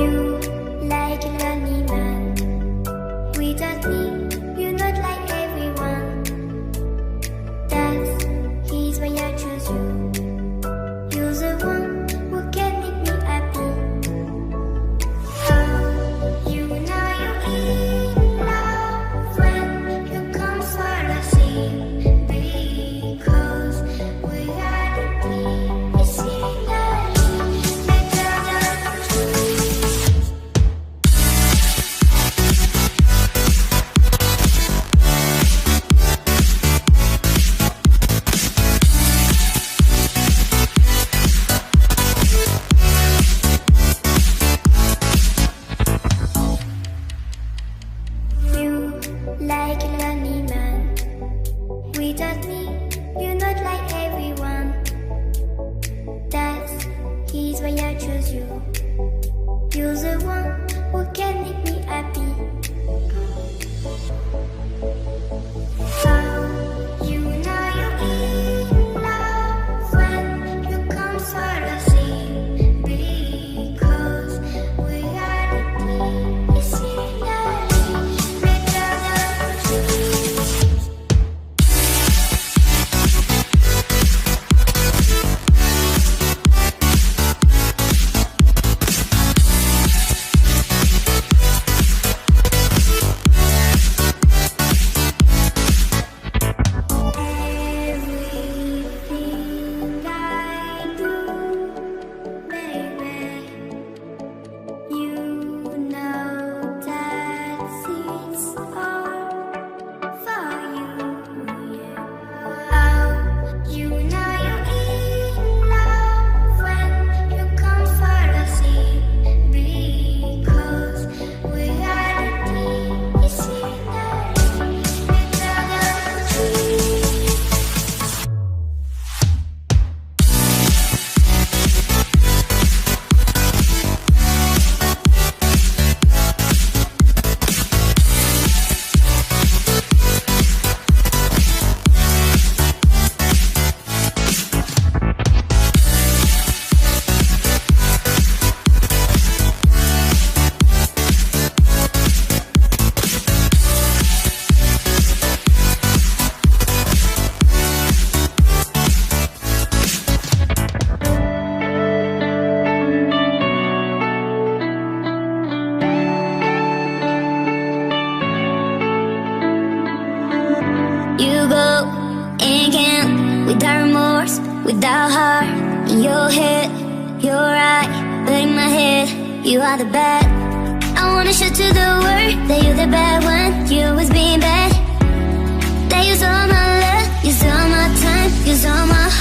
You like a lonely man. Without me, you're not like everyone. That's he's why I choose you. You're the one who can make me happy. Oh, you know you're in love when you come for the sea. Because we are the peace in the like a lonely man. Without me, you're not like everyone. That's he's why I choose you. You're the one who can make me happy. Oh, you know you're in love when you come for the sea. Because we are the peace in the you go and can't, without remorse, without heart. In your head, you're right, but in my head, you are the bad. I wanna show to the world that you're the bad one. You was being bad. That use all my love, use all my time, use all my heart.